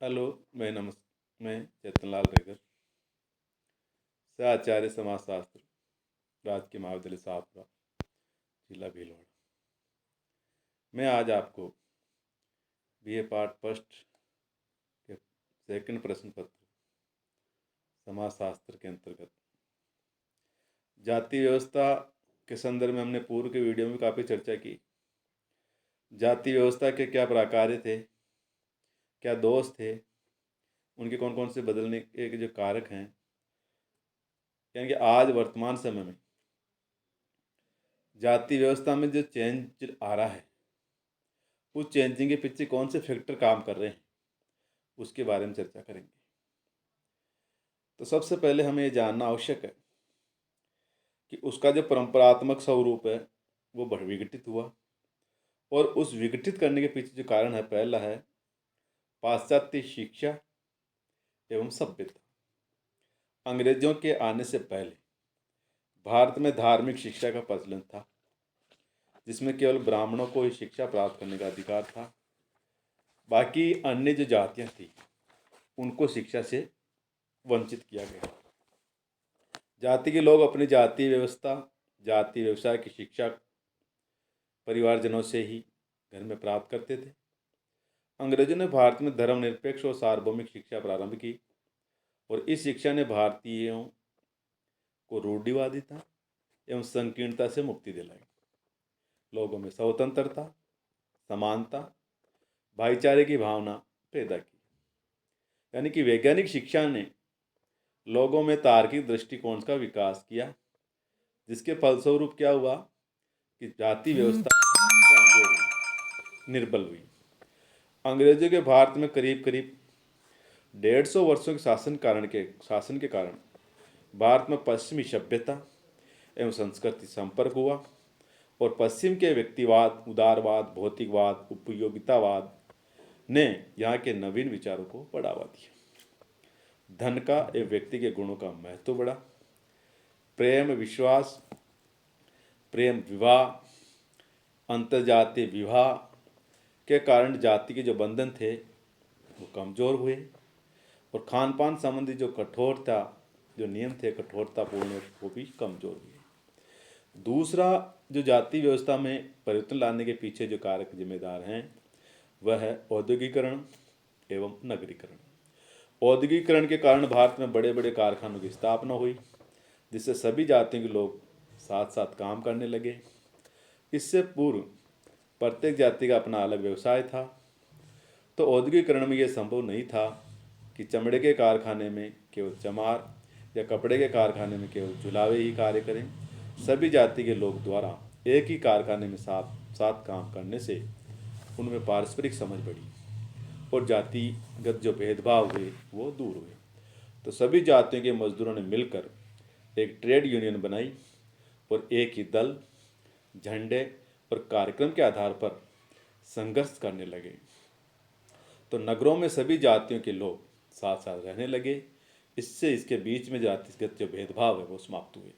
Hello. मैं चेतनलाल रेगर से आचार्य समाजशास्त्र, राजकीय महाविद्यालय शाहपुरा, जिला भीलवाड़ा। मैं आज आपको बीए पार्ट फर्स्ट के सेकंड प्रश्न पत्र समाजशास्त्र के अंतर्गत जाति व्यवस्था के संदर्भ में हमने पूर्व के वीडियो में काफ़ी चर्चा की। जाति व्यवस्था के क्या प्रकार थे, क्या दोष थे, उनके कौन कौन से बदलने के जो कारक हैं, यानी कि आज वर्तमान समय में जाति व्यवस्था में जो चेंज आ रहा है, उस चेंजिंग के पीछे कौन से फैक्टर काम कर रहे हैं, उसके बारे में चर्चा करेंगे। तो सबसे पहले हमें ये जानना आवश्यक है कि उसका जो परंपरात्मक स्वरूप है वो विघटित हुआ, और उस विघटित करने के पीछे जो कारण है, पहला है पाश्चात्य शिक्षा एवं सभ्यता। अंग्रेजों के आने से पहले भारत में धार्मिक शिक्षा का प्रचलन था, जिसमें केवल ब्राह्मणों को ही शिक्षा प्राप्त करने का अधिकार था। बाकी अन्य जो जातियां थी उनको शिक्षा से वंचित किया गया। जाति के लोग अपनी जातीय व्यवस्था, जाति व्यवसाय की शिक्षा परिवारजनों से ही घर में प्राप्त करते थे। अंग्रेजों ने भारत में धर्मनिरपेक्ष और सार्वभौमिक शिक्षा प्रारंभ की, और इस शिक्षा ने भारतीयों को रूढ़िवादिता एवं संकीर्णता से मुक्ति दिलाई। लोगों में स्वतंत्रता, समानता, भाईचारे की भावना पैदा की। यानी कि वैज्ञानिक शिक्षा ने लोगों में तार्किक दृष्टिकोण का विकास किया, जिसके फलस्वरूप क्या हुआ कि जाति व्यवस्था कमजोर हुई, निर्बल हुई। अंग्रेजों के भारत में करीब करीब 150 वर्षों के शासन के कारण भारत में पश्चिमी सभ्यता एवं संस्कृति संपर्क हुआ, और पश्चिम के व्यक्तिवाद, उदारवाद, भौतिकवाद, उपयोगितावाद ने यहाँ के नवीन विचारों को बढ़ावा दिया। धन का एवं व्यक्ति के गुणों का महत्व बढ़ा। प्रेम विश्वास, प्रेम विवाह, अंतर्जातीय विवाह के कारण जाति के जो बंधन थे वो कमज़ोर हुए, और खान पान संबंधी जो कठोरता, जो नियम थे कठोरतापूर्ण, वो भी कमज़ोर हुए। दूसरा, जो जाति व्यवस्था में परिवर्तन लाने के पीछे जो कारक जिम्मेदार हैं वह है औद्योगिकरण एवं नगरीकरण। औद्योगिकरण के कारण भारत में बड़े बड़े कारखानों की स्थापना हुई, जिससे सभी जातियों के लोग साथ साथ काम करने लगे। इससे पूर्व प्रत्येक जाति का अपना अलग व्यवसाय था, तो औद्योगिकरण में यह संभव नहीं था कि चमड़े के कारखाने में केवल चमार या कपड़े के कारखाने में केवल जुलावे ही कार्य करें। सभी जाति के लोग द्वारा एक ही कारखाने में साथ साथ काम करने से उनमें पारस्परिक समझ बढ़ी, और जातिगत जो भेदभाव हुए वो दूर हुए। तो सभी जातियों के मजदूरों ने मिलकर एक ट्रेड यूनियन बनाई, और एक ही दल, झंडे और कार्यक्रम के आधार पर संघर्ष करने लगे। तो नगरों में सभी जातियों के लोग साथ साथ रहने लगे। इससे इसके बीच में जातिगत जो भेदभाव है वो समाप्त हुए।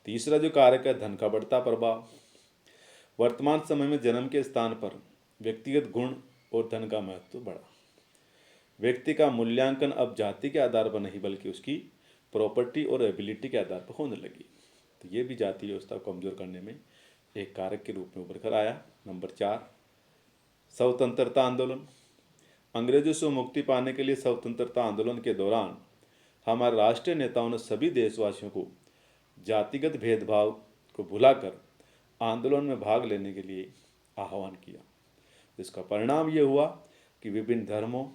तीसरा जो कारक है, धन का बढ़ता प्रभाव। वर्तमान समय में जन्म के स्थान पर व्यक्तिगत गुण और धन का महत्व बढ़ा। व्यक्ति का मूल्यांकन अब जाति के आधार पर नहीं बल्कि उसकी प्रॉपर्टी और एबिलिटी के आधार पर होने लगी। तो ये भी जाति व्यवस्था को कमजोर करने में एक कारक के रूप में उभर कर आया। नंबर 4, स्वतंत्रता आंदोलन। अंग्रेजों से मुक्ति पाने के लिए स्वतंत्रता आंदोलन के दौरान हमारे राष्ट्रीय नेताओं ने सभी देशवासियों को जातिगत भेदभाव को भुलाकर आंदोलन में भाग लेने के लिए आह्वान किया। जिसका परिणाम ये हुआ कि विभिन्न धर्मों,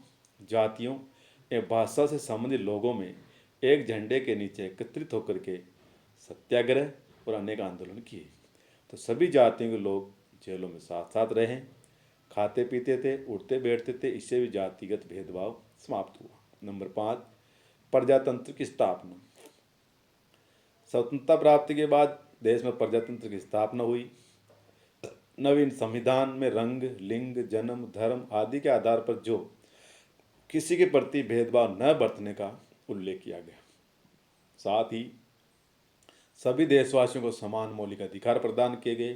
जातियों एवं भाषा से संबंधित लोगों में एक झंडे के नीचे एकत्रित होकर के सत्याग्रह और अनेक आंदोलन किए। तो सभी जातियों के लोग जेलों में साथ साथ रहे, खाते पीते थे, उठते बैठते थे। इससे भी जातिगत भेदभाव समाप्त हुआ। नंबर 5, प्रजातंत्र की स्थापना। स्वतंत्रता प्राप्ति के बाद देश में प्रजातंत्र की स्थापना हुई। नवीन संविधान में रंग, लिंग, जन्म, धर्म आदि के आधार पर जो किसी के प्रति भेदभाव न बरतने का उल्लेख किया गया। साथ ही सभी देशवासियों को समान मौलिक अधिकार प्रदान किए गए।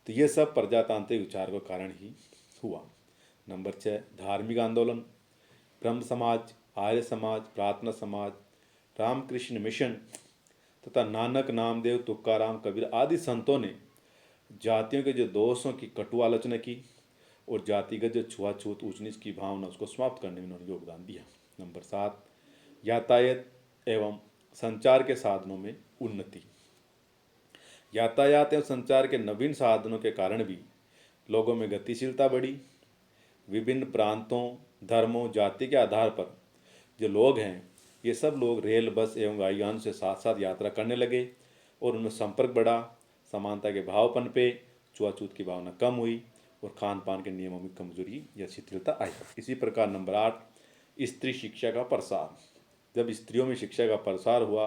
तो ये सब प्रजातांत्रिक विचार के कारण ही हुआ। नंबर 6, धार्मिक आंदोलन। ब्रह्म समाज, आर्य समाज, प्रार्थना समाज, रामकृष्ण मिशन तथा नानक, नामदेव, तुकाराम, कबीर आदि संतों ने जातियों के जो दोषों की कटु आलोचना की और जातिगत जो छुआछूत ऊंच नीच की भावना उसको समाप्त करने में उन्होंने योगदान दिया। नंबर 7, यातायात एवं संचार के साधनों में उन्नति। यातायात एवं संचार के नवीन साधनों के कारण भी लोगों में गतिशीलता बढ़ी। विभिन्न प्रांतों, धर्मों, जाति के आधार पर जो लोग हैं ये सब लोग रेल, बस एवं वायुयान से साथ साथ यात्रा करने लगे और उनमें संपर्क बढ़ा, समानता के भाव पनपे, छुआछूत की भावना कम हुई और खान पान के नियमों में कमजोरी या शिथिलता आई। इसी प्रकार नंबर 8, स्त्री शिक्षा का प्रसार। जब स्त्रियों में शिक्षा का प्रसार हुआ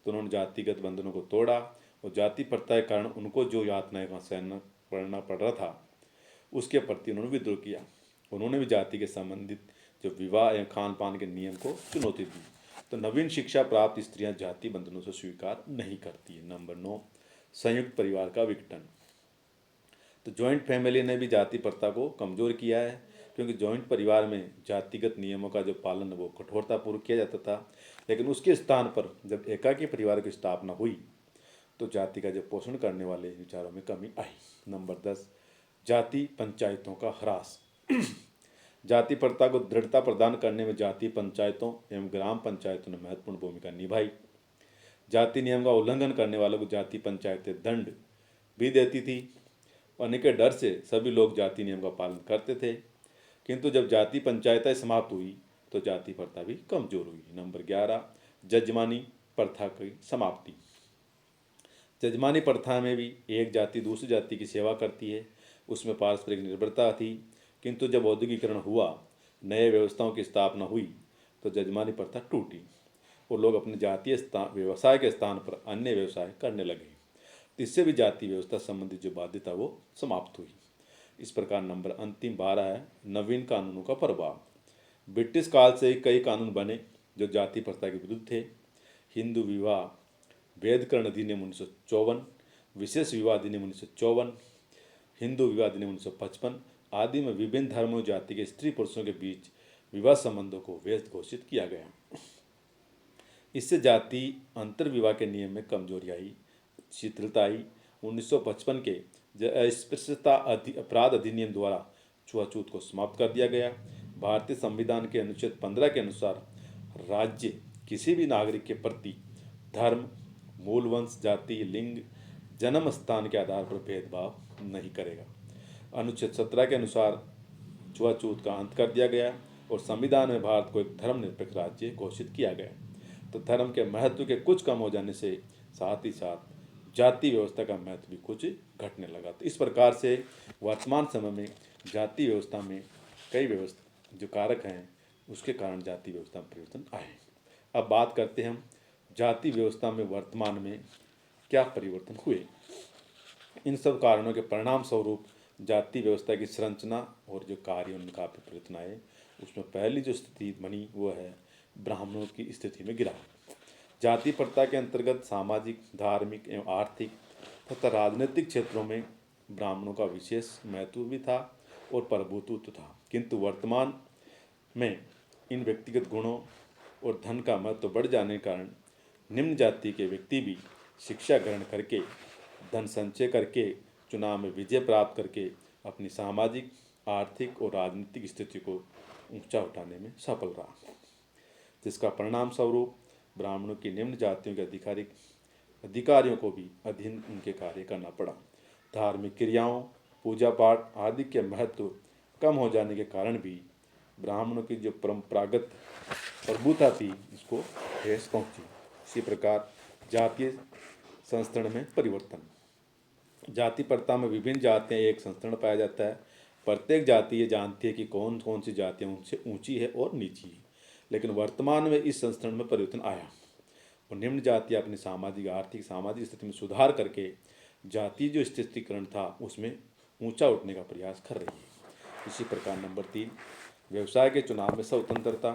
तो उन्होंने जातिगत बंधनों को तोड़ा और जाति प्रथा के कारण उनको जो यातनाएं का सहन करना पड़ रहा था उसके प्रति उन्होंने विद्रोह किया। उन्होंने भी जाति के संबंधित जो विवाह या खान पान के नियम को चुनौती दी। तो नवीन शिक्षा प्राप्त स्त्रियां जाति बंधनों से स्वीकार नहीं करती है। नंबर 9, संयुक्त परिवार का विघटन। तो जॉइंट फैमिली ने भी जाति प्रथा को कमजोर किया है, क्योंकि जॉइंट परिवार में जातिगत नियमों का जो पालन वो कठोरतापूर्वक किया जाता था, लेकिन उसके स्थान पर जब एकाकी परिवार की स्थापना हुई तो जाति का जो पोषण करने वाले विचारों में कमी आई। नंबर 10, जाति पंचायतों का ह्रास। जाति प्रथा को दृढ़ता प्रदान करने में जाति पंचायतों एवं ग्राम पंचायतों ने महत्वपूर्ण भूमिका निभाई। जाति नियम का उल्लंघन करने वालों को जाति पंचायतें दंड भी देती थी और उनके डर से सभी लोग जाति नियम का पालन करते थे। किंतु जब जाति पंचायतें समाप्त हुई तो जाति प्रथा भी कमजोर हुई। नंबर 11, जजमानी प्रथा की समाप्ति। जजमानी प्रथा में भी एक जाति दूसरी जाति की सेवा करती है, उसमें पारस्परिक निर्भरता थी। किंतु जब औद्योगिकरण हुआ, नए व्यवस्थाओं की स्थापना हुई तो जजमानी प्रथा टूटी और लोग अपने जातीय व्यवसाय के स्थान पर अन्य व्यवसाय करने लगे। इससे भी जाति व्यवस्था संबंधित जो बाध्यता वो समाप्त हुई। इस प्रकार नंबर अंतिम 12 है, नवीन कानूनों का प्रभाव। ब्रिटिश काल से ही कई कानून बने जो जाति प्रथा के विरुद्ध थे। हिंदू विवाह वेदकरण अधिनियम 1954, विशेष विवाह अधिनियम 1954, हिंदू विवाह अधिनियम 1955 आदि में विभिन्न धर्मों जाति के स्त्री पुरुषों के बीच विवाह संबंधों को वैध घोषित किया गया। इससे जाति अंतर विवाह के नियम में कमजोरी आई, शिथिलता आई। 1955 के अस्पृश्यता अपराध अधिनियम द्वारा छुआछूत को समाप्त कर दिया गया। भारतीय संविधान के अनुच्छेद 15 के अनुसार राज्य किसी भी नागरिक के प्रति धर्म, मूल वंश, जाति, लिंग, जन्म स्थान के आधार पर भेदभाव नहीं करेगा। अनुच्छेद 17 के अनुसार छुआछूत का अंत कर दिया गया और संविधान में भारत को एक धर्मनिरपेक्ष राज्य घोषित किया गया। तो धर्म के महत्व के कुछ कम हो जाने से साथ ही साथ जाति व्यवस्था का महत्व भी कुछ घटने लगा। तो इस प्रकार से वर्तमान समय में जाति व्यवस्था में कई व्यवस्था जो कारक हैं उसके कारण जाति व्यवस्था में परिवर्तन आए। अब बात करते हैं हम जाति व्यवस्था में वर्तमान में क्या परिवर्तन हुए। इन सब कारणों के परिणाम स्वरूप जाति व्यवस्था की संरचना और जो कार्य उनका परिवर्तन आए। उसमें पहली जो स्थिति बनी वो है ब्राह्मणों की स्थिति में गिरावट। जाति प्रथा के अंतर्गत सामाजिक, धार्मिक एवं आर्थिक तथा राजनीतिक क्षेत्रों में ब्राह्मणों का विशेष महत्व भी था और प्रभुत्व था। किंतु वर्तमान में इन व्यक्तिगत गुणों और धन का महत्व बढ़ जाने के कारण निम्न जाति के व्यक्ति भी शिक्षा ग्रहण करके, धन संचय करके, चुनाव में विजय प्राप्त करके अपनी सामाजिक, आर्थिक और राजनीतिक स्थिति को ऊंचा उठाने में सफल रहा, जिसका परिणाम स्वरूप ब्राह्मणों की निम्न जातियों के अधिकारियों को भी अधीन उनके कार्य करना पड़ा। धार्मिक क्रियाओं, पूजा पाठ आदि के महत्व कम हो जाने के कारण भी ब्राह्मणों की जो परंपरागत प्रभुता थी इसको ठेस पहुंची। इसी प्रकार जातीय संस्करण में परिवर्तन। जाति प्रथा में विभिन्न जातियाँ एक संस्करण पाया जाता है। प्रत्येक जाति ये जानती है कि कौन कौन सी जातियाँ उनसे ऊंची है और नीची है, लेकिन वर्तमान में इस संस्करण में परिवर्तन आया और निम्न जातियाँ अपनी सामाजिक, आर्थिक, सामाजिक स्थिति में सुधार करके जाति जो स्थितिकरण था उसमें ऊंचा उठने का प्रयास कर रही है। इसी प्रकार नंबर 3, व्यवसाय के चुनाव में स्वतंत्रता।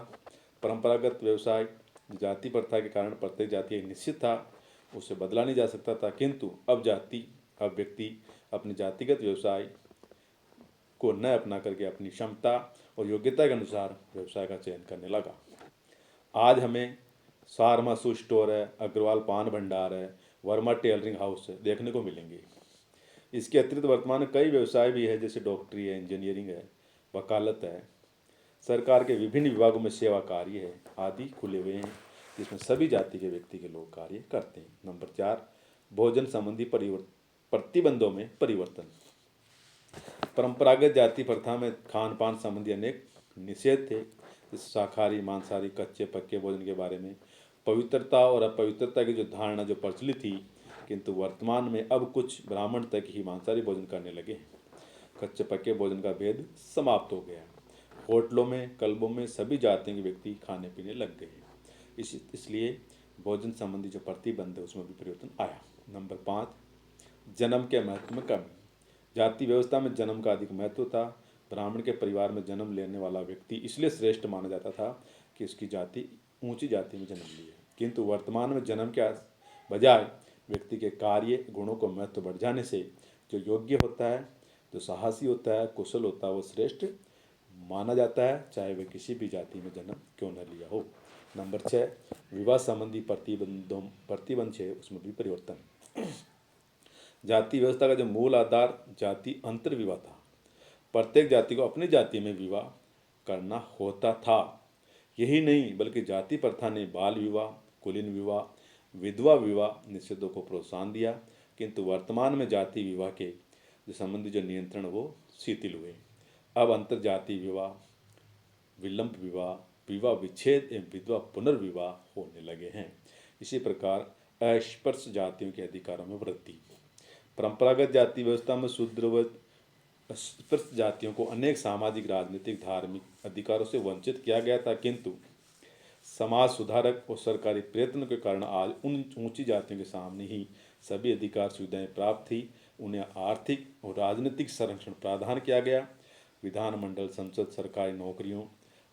परंपरागत व्यवसाय जाति प्रथा के कारण प्रत्येक जाति निश्चित था, उसे बदला नहीं जा सकता था। किंतु अब व्यक्ति अपने जातिगत व्यवसाय को न अपना करके अपनी क्षमता और योग्यता के अनुसार व्यवसाय का चयन करने लगा। आज हमें सारमा शू स्टोर है, अग्रवाल पान भंडार है, वर्मा टेलरिंग हाउस है देखने को मिलेंगे। इसके अतिरिक्त वर्तमान में कई व्यवसाय भी है, जैसे डॉक्टरी है, इंजीनियरिंग है, वकालत है, सरकार के विभिन्न विभागों में सेवा कार्य है आदि खुले हुए हैं, जिसमें सभी जाति के व्यक्ति के लोग कार्य करते हैं। नंबर 4, भोजन संबंधी प्रतिबंधों में परिवर्तन। परंपरागत जाति प्रथा में खान पान संबंधी अनेक निषेध थे, जैसे शाकाहारी, मांसाहारी, कच्चे पक्के भोजन के बारे में पवित्रता और अपवित्रता की जो धारणा जो प्रचलित थी, किंतु वर्तमान में अब कुछ ब्राह्मण तक ही मांसाहारी भोजन करने लगे हैं। कच्चे पक्के भोजन का भेद समाप्त हो गया। होटलों में, क्लबों में सभी जातियों के व्यक्ति खाने पीने लग गए हैं। इसलिए भोजन संबंधी जो प्रतिबंध है उसमें भी परिवर्तन आया। नंबर 5, जन्म के महत्व में कमी। जाति व्यवस्था में जन्म का अधिक महत्व था। ब्राह्मण के परिवार में जन्म लेने वाला व्यक्ति इसलिए श्रेष्ठ माना जाता था कि उसकी जाति ऊंची जाति में जन्म लिया, किंतु वर्तमान में जन्म के बजाय व्यक्ति के कार्य गुणों को महत्व बढ़ जाने से जो योग्य होता है, जो साहसी होता है, कुशल होता है, वो श्रेष्ठ माना जाता है, चाहे वह किसी भी जाति में जन्म क्यों न लिया हो। नंबर 6, विवाह संबंधी प्रतिबंध है उसमें भी परिवर्तन। जाति व्यवस्था का जो मूल आधार जाति अंतर विवाह था। प्रत्येक जाति को अपनी जाति में विवाह करना होता था। यही नहीं बल्कि जाति प्रथा ने बाल विवाह, कुलीन विवाह, विधवा विवाह निषेधों को प्रोत्साहन दिया, किंतु वर्तमान में जाति विवाह के जो संबंधी जो नियंत्रण वो शिथिल हुए। अब अंतर जाति विवाह, विलंब विवाह, विवाह विच्छेद एवं विधवा पुनर्विवाह होने लगे हैं। इसी प्रकार अस्पृश जातियों के अधिकारों में वृद्धि। परंपरागत जाति व्यवस्था में शूद्र व अस्पृश्य जातियों को अनेक सामाजिक, राजनीतिक, धार्मिक अधिकारों से वंचित किया गया था, किंतु समाज सुधारक और सरकारी प्रयत्न के कारण आज उन ऊंची जातियों के सामने ही सभी अधिकार सुविधाएं प्राप्त थी। उन्हें आर्थिक और राजनीतिक संरक्षण प्रदान किया गया। विधानमंडल, संसद, सरकारी नौकरियों,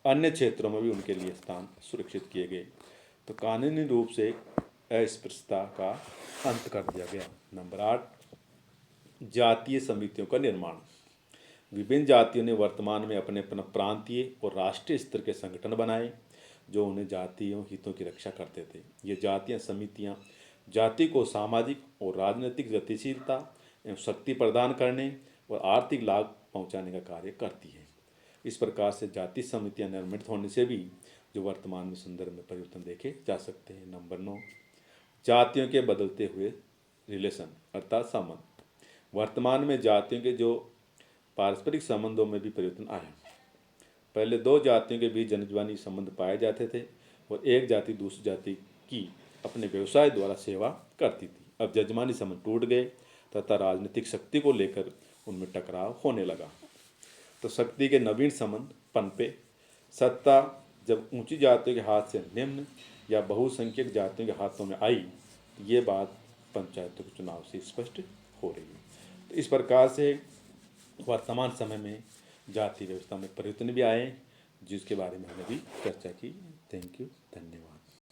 अन्य क्षेत्रों में भी उनके लिए स्थान सुरक्षित किए गए। तो कानूनी रूप से अस्पृश्यता का अंत कर दिया गया। नंबर 8, जातीय समितियों का निर्माण। विभिन्न जातियों ने वर्तमान में अपने अपने प्रांतीय और राष्ट्रीय स्तर के संगठन बनाए जो उन्हें जातीय हितों की रक्षा करते थे। ये जातीय समितियां जाति को सामाजिक और राजनीतिक गतिशीलता एवं शक्ति प्रदान करने और आर्थिक लाभ पहुंचाने का कार्य करती है। इस प्रकार से जाति समितियां निर्मित होने से भी जो वर्तमान में संदर्भ में परिवर्तन देखे जा सकते हैं। नंबर 9, जातियों के बदलते हुए रिलेशन अर्थात संबंध। वर्तमान में जातियों के जो पारस्परिक संबंधों में भी परिवर्तन आया। पहले 2 जातियों के बीच जन्मजन्य संबंध पाए जाते थे और एक जाति दूसरी जाति की अपने व्यवसाय द्वारा सेवा करती थी। अब जजमानी संबंध टूट गए तथा राजनीतिक शक्ति को लेकर उनमें टकराव होने लगा, तो शक्ति के नवीन संबंध पनपे। सत्ता जब ऊंची जातियों के हाथ से निम्न या बहुसंख्यक जातियों के हाथों में आई, ये बात पंचायतों के चुनाव से स्पष्ट हो रही है। तो इस प्रकार से वर्तमान समय में जाति व्यवस्था में परिवर्तन भी आए, जिसके बारे में हमने भी चर्चा की। थैंक यू, धन्यवाद।